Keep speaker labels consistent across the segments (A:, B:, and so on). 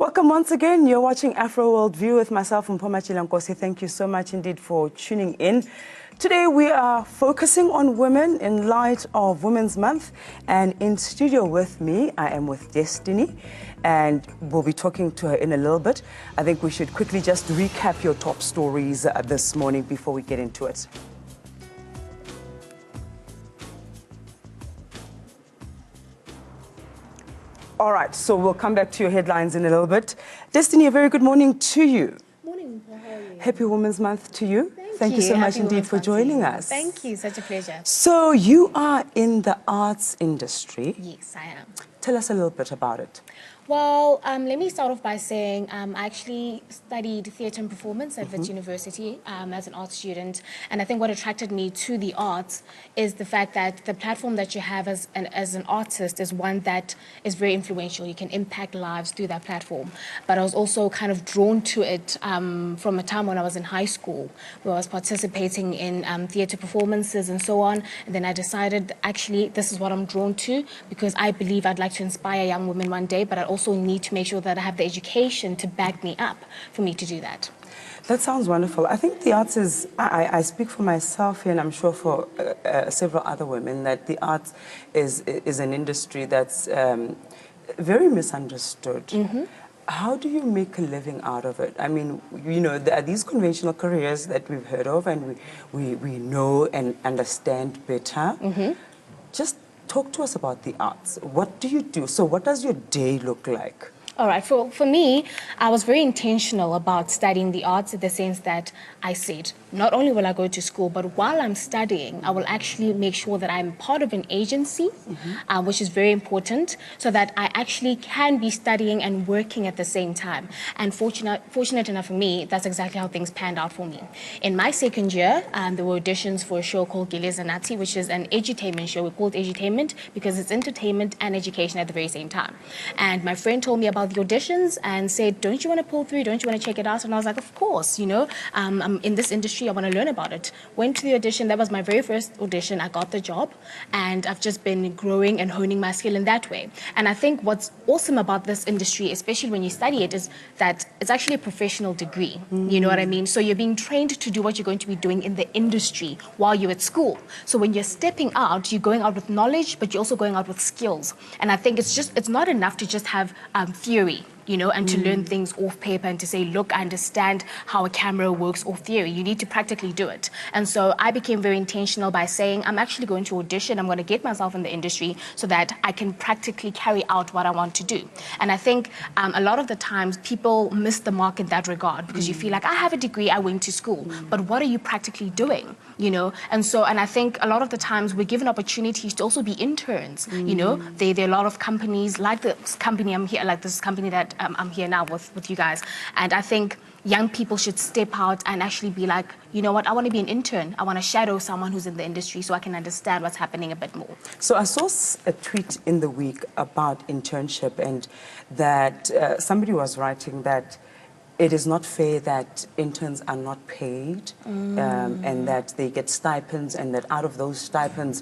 A: Welcome once again. You're watching Afro World View with myself, Mpoma Chilankosi. Thank you so much indeed for tuning in. Today we are focusing on women in light of Women's Month, and in studio with me, I am with Destiny, and we'll be talking to her in a little bit. I think we should quickly just recap your top stories this morning before we get into it. All right, so we'll come back to your headlines in a little bit. Destiny, a very good morning to you.
B: Morning, how are you?
A: Happy Women's Month to you.
B: Thank
A: you so much
B: Happy
A: indeed for joining us.
B: Thank you, such a pleasure.
A: So you are in the arts industry.
B: Yes, I am.
A: Tell us a little bit about it.
B: Well, let me start off by saying I actually studied theatre and performance at Wits University as an art student. And I think what attracted me to the arts is the fact that the platform that you have as an artist is one that is very influential. You can impact lives through that platform. But I was also kind of drawn to it from a time when I was in high school, where I was participating in theatre performances and so on. And then I decided, actually, this is what I'm drawn to, because I believe I'd like to inspire young women one day, but I also need to make sure that I have the education to back me up for me to do that.
A: That sounds wonderful. I think the arts is, I speak for myself here, and I'm sure for several other women, that the arts is an industry that's very misunderstood. How do you make a living out of it? I mean, you know, there are these conventional careers that we've heard of and we know and understand better. Just talk to us about the arts. What do you do? So what does your day look like?
B: All right, for me, I was very intentional about studying the arts in the sense that I said, not only will I go to school, but while I'm studying, I will actually make sure that I'm part of an agency, which is very important, so that I actually can be studying and working at the same time. And fortunate enough for me, that's exactly how things panned out for me. In my second year, there were auditions for a show called Gilezanati, which is an edutainment show. We call it edutainment because it's entertainment and education at the very same time. And my friend told me about the auditions and said, don't you want to pull through? Don't you want to check it out? And I was like, of course, you know, I'm in this industry. I want to learn about it. Went to the audition. That was my very first audition. I got the job, and I've just been growing and honing my skill in that way. And I think what's awesome about this industry, especially when you study it, is that it's actually a professional degree. You know what I mean? So you're being trained to do what you're going to be doing in the industry while you're at school. So when you're stepping out, you're going out with knowledge, but you're also going out with skills. And I think it's not enough to just have theory, you know, and to learn things off paper and to say, look, I understand how a camera works off theory. You need to practically do it. And so I became very intentional by saying, I'm actually going to audition. I'm going to get myself in the industry so that I can practically carry out what I want to do. And I think a lot of the times people miss the mark in that regard because you feel like, I have a degree, I went to school, but what are you practically doing, you know? And I think a lot of the times we're given opportunities to also be interns, you know? There are a lot of companies like this company I'm here, like this company that I'm here now with you guys. And I think young people should step out and actually be like, you know what, I want to be an intern. I want to shadow someone who's in the industry so I can understand what's happening a bit more. So
A: I saw a tweet in the week about internship, and that somebody was writing that it is not fair that interns are not paid and that they get stipends, and that out of those stipends,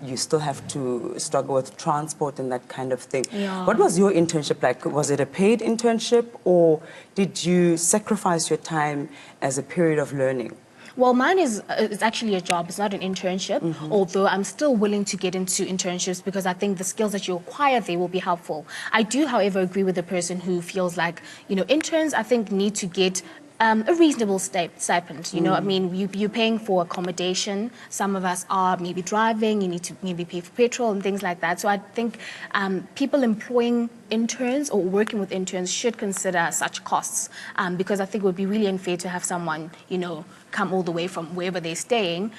A: you still have to struggle with transport and that kind of thing.
B: Yeah.
A: What was your internship like? Was it a paid internship, or did you sacrifice your time as a period of learning?
B: Well, mine is actually a job. It's not an internship, although I'm still willing to get into internships because I think the skills that you acquire there will be helpful. I do, however, agree with the person who feels like, you know, interns, I think, need to get a reasonable stipend. You know, I mean, you're paying for accommodation. Some of us are maybe driving. You need to maybe pay for petrol and things like that. So I think people employing interns or working with interns should consider such costs because I think it would be really unfair to have someone, you know, come all the way from wherever they're staying.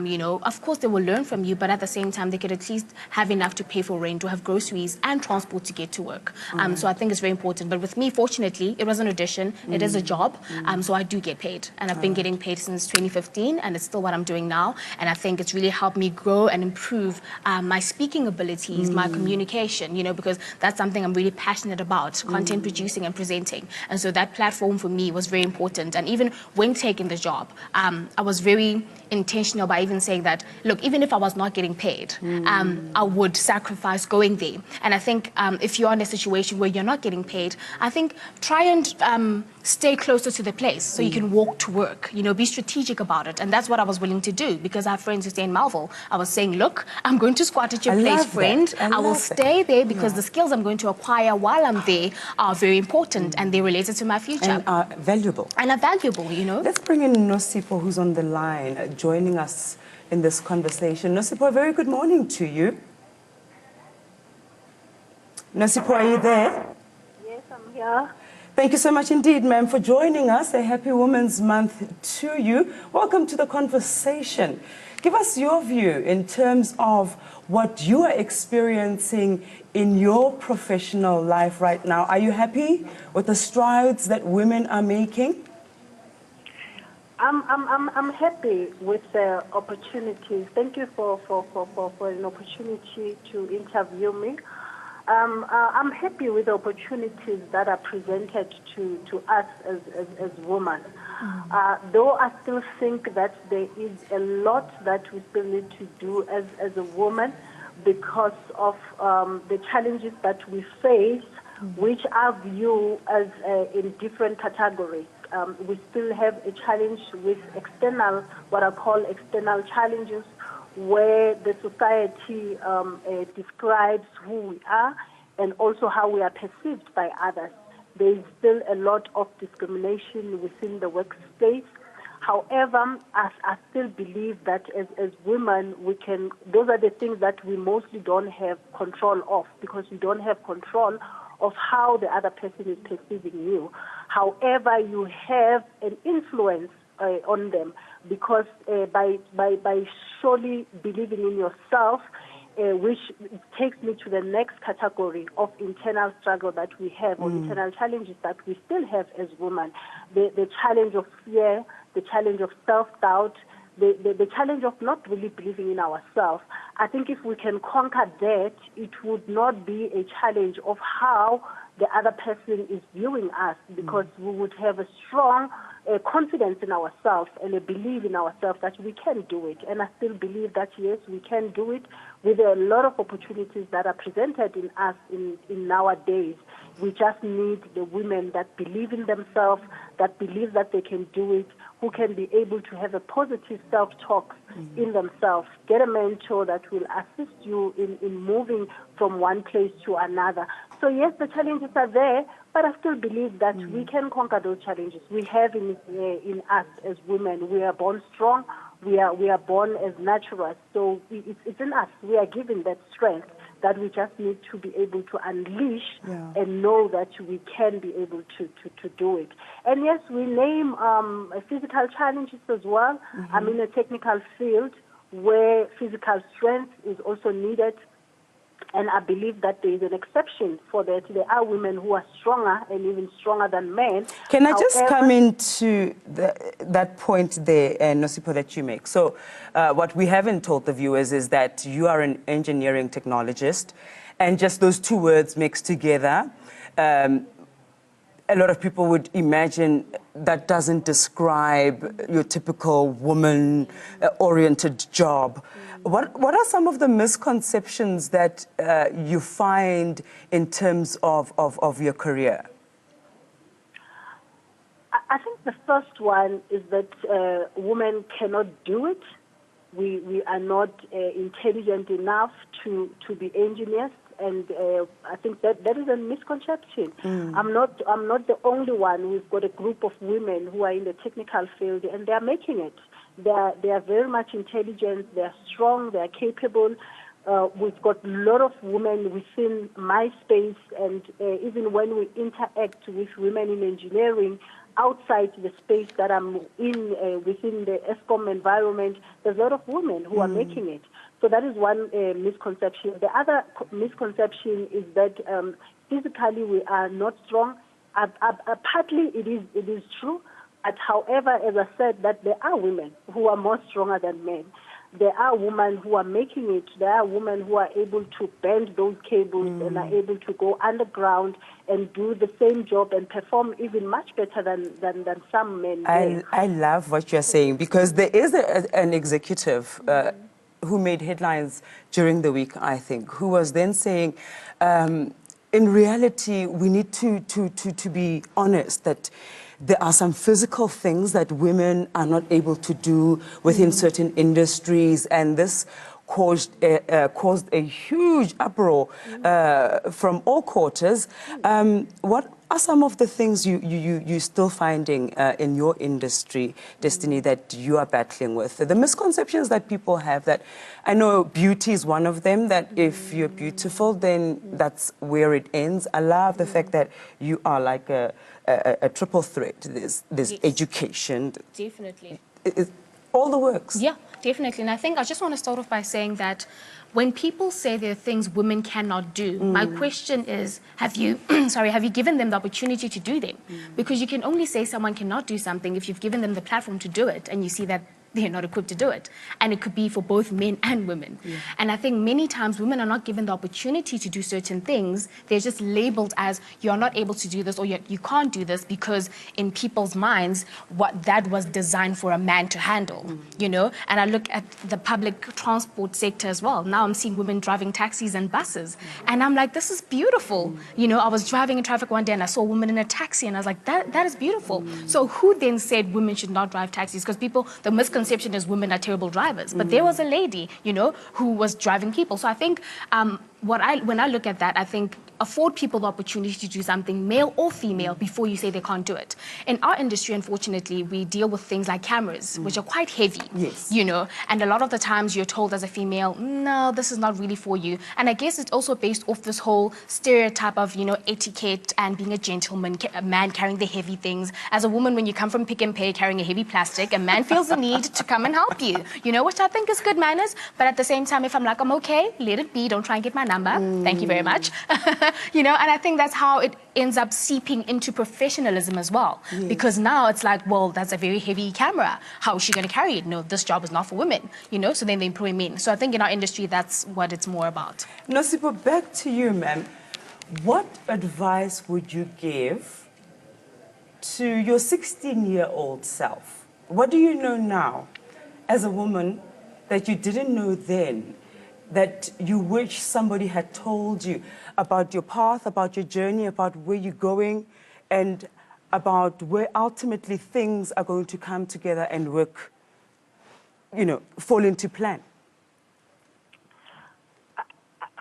B: You know, of course they will learn from you, but at the same time they could at least have enough to pay for rent or have groceries and transport to get to work. So I think it's very important. But with me, fortunately, it was an audition. It is a job. So I do get paid, and I've been getting paid since 2015, and it's still what I'm doing now. And I think it's really helped me grow and improve my speaking abilities, my communication, you know, because that's something I'm really passionate about, content producing and presenting. And so that platform for me was very important. And even when taking the job, I was very intentional by even saying that, look, even if I was not getting paid, I would sacrifice going there. And I think if you're in a situation where you're not getting paid, I think try and stay closer to the place so you can walk to work, you know, be strategic about it. And that's what I was willing to do, because I have friends who stay in Marvel. I was saying, look, I'm going to squat at your place, friend. I will stay there because the skills I'm going to acquire while I'm there are very important and they're related to my future.
A: And are valuable.
B: And are valuable, you know.
A: Let's bring in Nosipho, who's on the line, joining us in this conversation. Nosipho, a very good morning to you. Nosipho, are you there?
C: Yes, I'm here.
A: Thank you so much indeed, ma'am, for joining us. A happy Women's Month to you. Welcome to the conversation. Give us your view in terms of what you are experiencing in your professional life right now. Are you happy with the strides that women are making?
C: I'm happy with the opportunities. Thank you for an opportunity to interview me. I'm happy with the opportunities that are presented to us as women. Though I still think that there is a lot that we still need to do as a woman because of the challenges that we face, which I view as in different categories. We still have a challenge with external, what I call external challenges, where the society describes who we are and also how we are perceived by others. There is still a lot of discrimination within the workspace. However, I still believe that as women, those are the things that we mostly don't have control of, because we don't have control of how the other person is perceiving you. However, you have an influence on them, because by surely believing in yourself, which takes me to the next category of internal struggle that we have, or internal challenges that we still have as women. The challenge of fear, the challenge of self-doubt, the challenge of not really believing in ourselves. I think if we can conquer that, it would not be a challenge of how the other person is viewing us, because we would have a strong confidence in ourselves and a belief in ourselves that we can do it. And I still believe that, yes, we can do it with a lot of opportunities that are presented in us in nowadays. We just need the women that believe in themselves, that believe that they can do it, who can be able to have a positive self-talk in themselves. Get a mentor that will assist you in moving from one place to another. So yes, the challenges are there, but I still believe that we can conquer those challenges. We have in us as women. We are born strong. We are born as naturals. So it's in us. We are given that strength that we just need to be able to unleash and know that we can be able to do it. And yes, we name physical challenges as well. I'm in a technical field where physical strength is also needed. And I believe that there is an exception for that. There are women who are stronger and even stronger than men.
A: Can I just come into that point there, Nosipho, that you make? So what we haven't told the viewers is that you are an engineering technologist, and just those two words mixed together, a lot of people would imagine that doesn't describe your typical woman-oriented job. What are some of the misconceptions that you find in terms of your career?
C: I think the first one is that women cannot do it. We are not intelligent enough to be engineers, and I think that is a misconception. I'm not the only one. We've got a group of women who are in the technical field, and they are making it. They are very much intelligent. They are strong. They are capable. We've got a lot of women within my space, and even when we interact with women in engineering outside the space that I'm in, within the ESCOM environment, there's a lot of women who are making it. So that is one misconception. The other misconception is that physically we are not strong. Partly it is true. But however, as I said, that there are women who are more stronger than men. there are women who are making it. There are women who are able to bend those cables and are able to go underground and do the same job and perform even much better than some men do.
A: I love what you're saying, because there is an executive who made headlines during the week, I think, who was then saying, in reality, we need to be honest that there are some physical things that women are not able to do within certain industries, and this caused a huge uproar from all quarters. What are some of the things you're still finding in your industry, Destiny, that you are battling with? The misconceptions that people have, that I know beauty is one of them, that if you're beautiful, then that's where it ends. I love the fact that you are like a triple threat. There's
B: Yes.
A: education.
B: Definitely.
A: All the works.
B: Yeah, definitely. And I think I just want to start off by saying that when people say there are things women cannot do, my question is, have you, have you given them the opportunity to do them? Because you can only say someone cannot do something if you've given them the platform to do it, and you see that they're not equipped to do it. And it could be for both men and women. And I think many times women are not given the opportunity to do certain things. They're just labeled as, you're not able to do this, or you can't do this, because in people's minds, what that was designed for a man to handle, you know? And I look at the public transport sector as well. Now I'm seeing women driving taxis and buses. And I'm like, this is beautiful. You know, I was driving in traffic one day and I saw a woman in a taxi, and I was like, that is beautiful. So who then said women should not drive taxis? Because people, the misconception is women are terrible drivers. But there was a lady, you know, who was driving people. So I think when I look at that, I think afford people the opportunity to do something, male or female, before you say they can't do it. In our industry, unfortunately, we deal with things like cameras, which are quite heavy, you know, and a lot of the times you're told as a female, no, this is not really for you. And I guess it's also based off this whole stereotype of, you know, etiquette and being a gentleman, a man carrying the heavy things. As a woman, when you come from Pick and Pay carrying a heavy plastic, a man feels the need to come and help you, you know, which I think is good manners. But at the same time, if I'm like, I'm okay, let it be, don't try and get my number. Thank you very much. You know, and I think that's how it ends up seeping into professionalism as well. Because now it's like, well, that's a very heavy camera. How is she going to carry it? No, this job is not for women, you know, so then they employ men. So I think in our industry, that's what it's more about.
A: Nosipo, back to you, ma'am. What advice would you give to your 16-year-old self? What do you know now as a woman that you didn't know then, that you wish somebody had told you about your path, about your journey, about where you're going, and about where ultimately things are going to come together and work, you know, fall into plan?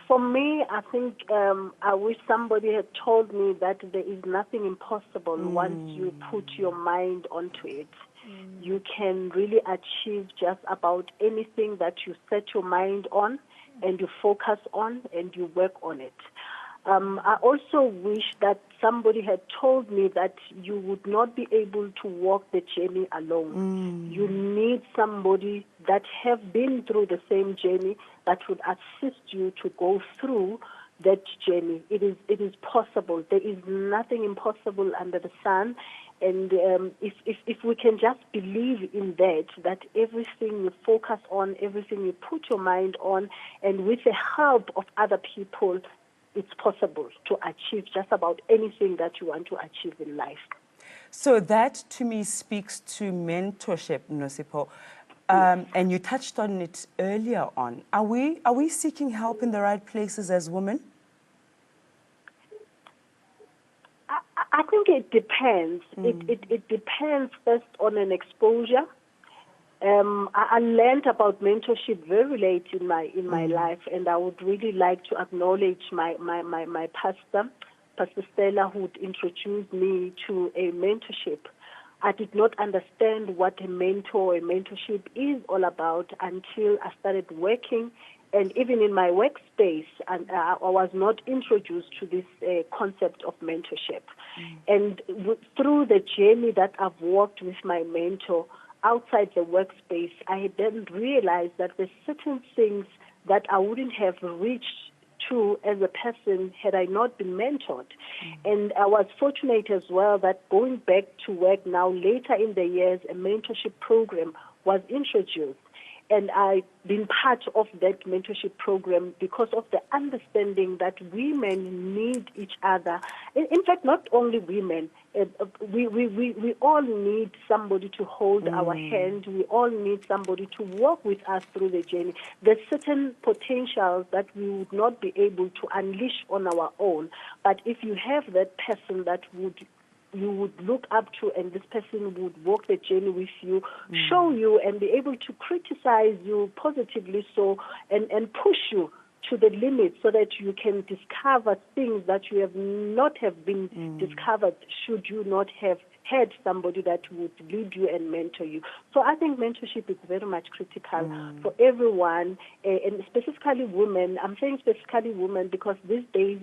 C: For me, I think I wish somebody had told me that there is nothing impossible once you put your mind onto it. You can really achieve just about anything that you set your mind on and you focus on and you work on it. I also wish that somebody had told me that you would not be able to walk the journey alone. You need somebody that have been through the same journey that would assist you to go through that journey. It is possible. There is nothing impossible under the sun. And if we can just believe in that everything you focus on, everything you put your mind on, and with the help of other people, it's possible to achieve just about anything that you want to achieve in life.
A: So that, to me, speaks to mentorship, Nosipo. And you touched on it earlier on. Are we seeking help in the right places as women?
C: I think it depends. It depends first on an exposure. I learned about mentorship very late in my life, and I would really like to acknowledge my pastor, Pastor Stella, who introduced me to a mentorship. I did not understand what a mentor or a mentorship is all about until I started working. And even in my workspace, I was not introduced to this concept of mentorship. And through the journey that I've walked with my mentor outside the workspace, I then realized that there's certain things that I wouldn't have reached to as a person had I not been mentored. And I was fortunate as well that going back to work now, later in the years, a mentorship program was introduced. and I've been part of that mentorship program because of the understanding that women need each other. In fact, not only women. We all need somebody to hold our hand. We all need somebody to walk with us through the journey. There's certain potentials that we would not be able to unleash on our own. But if you have that person that you would look up to, and this person would walk the journey with you, show you, and be able to criticize you positively so, and push you to the limit so that you can discover things that you have not have been discovered should you not have had somebody that would lead you and mentor you. So I think mentorship is very much critical for everyone, and specifically women. I'm saying specifically women because this day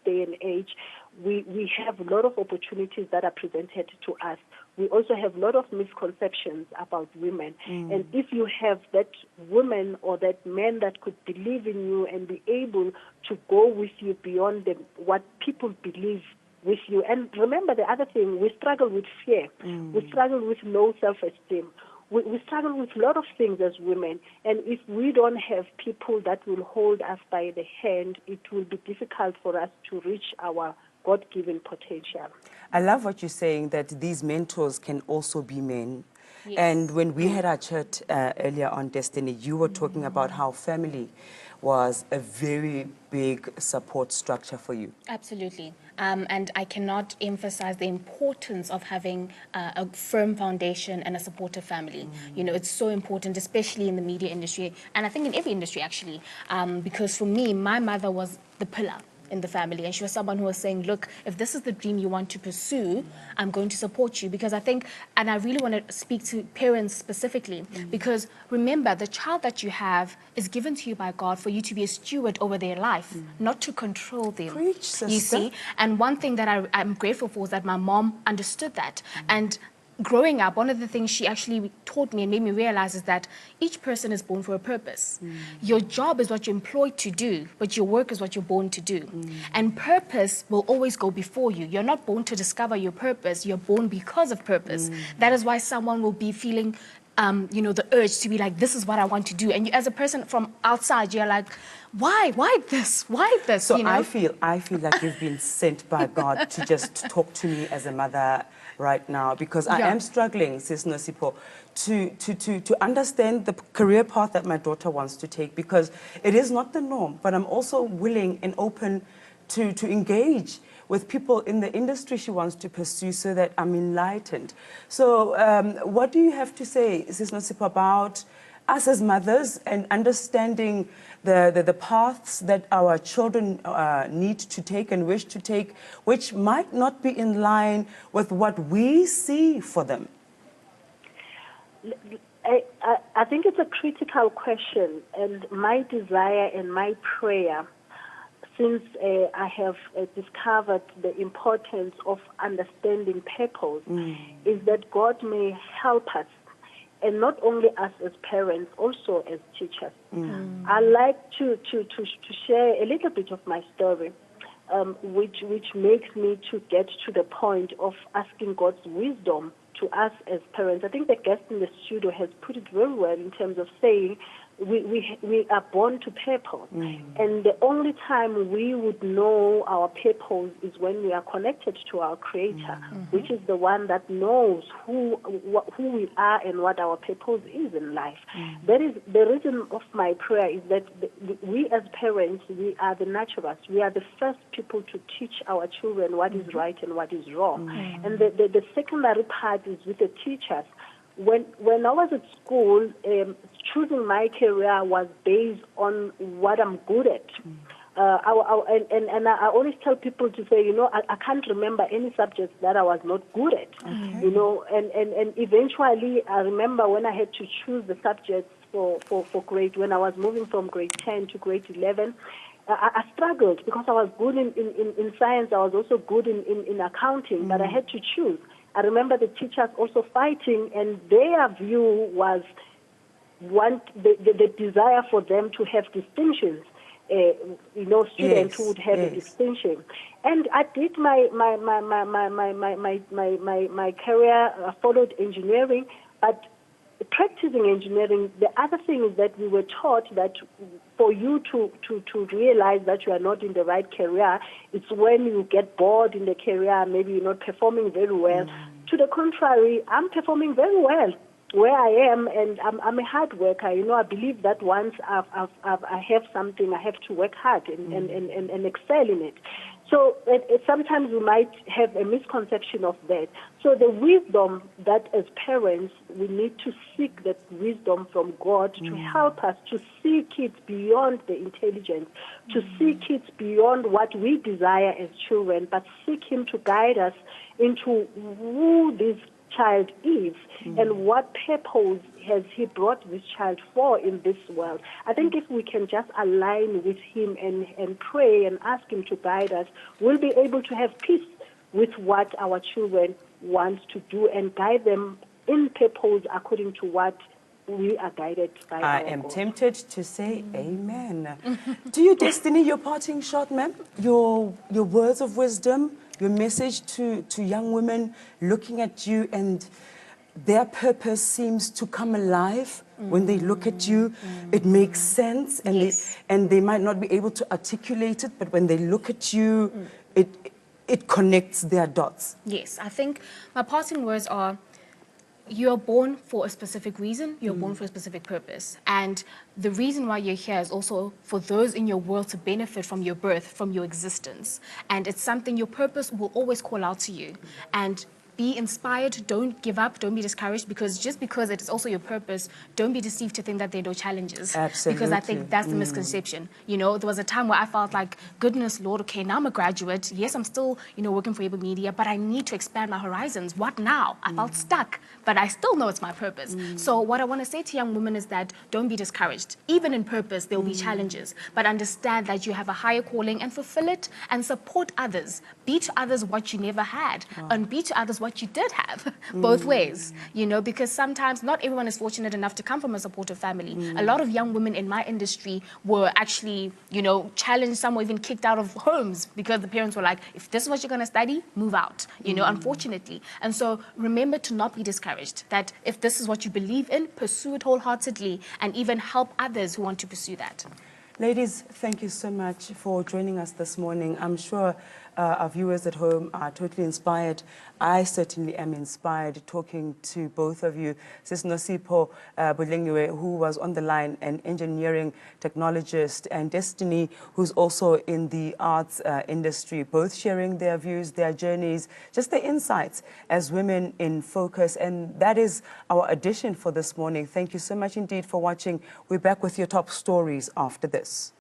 C: and age, we have a lot of opportunities that are presented to us. We also have a lot of misconceptions about women. And if you have that woman or that man that could believe in you and be able to go with you beyond what people believe with you. And remember the other thing, we struggle with fear. We struggle with low self-esteem. We struggle with a lot of things as women. And if we don't have people that will hold us by the hand, it will be difficult for us to reach our God-given potential.
A: I love what you're saying, that these mentors can also be men.
B: Yes.
A: And when we had our chat earlier on Destiny, you were talking about how family was a very big support structure for you.
B: Absolutely. And I cannot emphasize the importance of having a firm foundation and a supportive family. You know, it's so important, especially in the media industry, and I think in every industry actually, because for me, my mother was the pillar in the family, and she was someone who was saying, look, if this is the dream you want to pursue, I'm going to support you. Because I think, and I really want to speak to parents specifically, because remember, the child that you have is given to you by God for you to be a steward over their life, not to control them.
A: Preach, sister.
B: You see? And one thing that I'm grateful for is that my mom understood that. And growing up, one of the things she actually taught me and made me realize is that each person is born for a purpose. Your job is what you're employed to do, but your work is what you're born to do. And purpose will always go before you. You're not born to discover your purpose. You're born because of purpose. That is why someone will be feeling you know, the urge to be like, this is what I want to do. And you, as a person from outside, you're like, why this? Why this?
A: So
B: you know?
A: I feel like you've been sent by God to just talk to me as a mother right now, because I am struggling, Sis Nosipho, to understand the career path that my daughter wants to take, because it is not the norm, but I'm also willing and open to engage with people in the industry she wants to pursue so that I'm enlightened. So what do you have to say, Sis Nosipho, about us as mothers and understanding the paths that our children need to take and wish to take, which might not be in line with what we see for them?
C: I think it's a critical question, and my desire and my prayer, since I have discovered the importance of understanding purpose, is that God may help us, and not only us as parents, also as teachers. I like to share a little bit of my story, which makes me to get to the point of asking God's wisdom to us as parents. I think the guest in the studio has put it very well in terms of saying we are born to purpose. And the only time we would know our purpose is when we are connected to our Creator, which is the one that knows who we are and what our purpose is in life. That is the reason of my prayer, is that we as parents, we are the naturalists. We are the first people to teach our children what is right and what is wrong. And the secondary part is with the teachers. When I was at school, choosing my career was based on what I'm good at. I always tell people to say, you know, I can't remember any subjects that I was not good at. You know, and eventually I remember when I had to choose the subjects for grade, when I was moving from grade 10 to grade 11, I struggled because I was good in science. I was also good in accounting, but I had to choose. I remember the teachers also fighting, and their view was the desire for them to have distinctions. You know, students who would have a distinction. And I did my career, followed engineering, but practicing engineering, the other thing is that we were taught that for you to realize that you are not in the right career, it's when you get bored in the career, maybe you're not performing very well. To the contrary, I'm performing very well where I am, and I'm a hard worker. I believe that once I have something, I have to work hard and excel in it. So sometimes we might have a misconception of that. So the wisdom that as parents, we need to seek that wisdom from God to help us to see kids beyond the intelligence, to see kids beyond what we desire as children, but seek Him to guide us into who this child is and what purpose has He brought this child for in this world. I think if we can just align with Him and pray and ask Him to guide us, we'll be able to have peace with what our children want to do and guide them in purpose according to what we are guided by
A: I
C: our
A: am
C: God.
A: tempted to say amen. To your Destiny, your parting shot, ma'am, your words of wisdom, your message to young women looking at you and their purpose seems to come alive when they look at you. It makes sense, and
B: Yes.
A: they might not be able to articulate it, but when they look at you, it connects their dots.
B: Yes, I think my parting words are, you're born for a specific reason, you're born for a specific purpose. And the reason why you're here is also for those in your world to benefit from your birth, from your existence. And it's something your purpose will always call out to you. And be inspired, don't give up, don't be discouraged, because just because it is also your purpose, don't be deceived to think that there are no challenges.
A: Absolutely.
B: Because I think that's the misconception. There was a time where I felt like, goodness Lord, okay, now I'm a graduate. Yes, I'm still, working for Able Media, but I need to expand my horizons. What now? I felt stuck, but I still know it's my purpose. So what I want to say to young women is that don't be discouraged. Even in purpose, there will be challenges, but understand that you have a higher calling and fulfill it and support others. Be to others what you never had, and be to others what you did have, both ways, because sometimes not everyone is fortunate enough to come from a supportive family. A lot of young women in my industry were actually, challenged, some were even kicked out of homes because the parents were like, if this is what you're going to study, move out, unfortunately. And so remember to not be discouraged, that if this is what you believe in, pursue it wholeheartedly and even help others who want to pursue that.
A: Ladies, thank you so much for joining us this morning. I'm sure our viewers at home are totally inspired. I certainly am inspired talking to both of you. Sis Nosipho Bulengiwe, who was on the line, an engineering technologist, and Destiny, who's also in the arts industry, both sharing their views, their journeys, just their insights as women in focus. And that is our edition for this morning. Thank you so much indeed for watching. We're back with your top stories after this.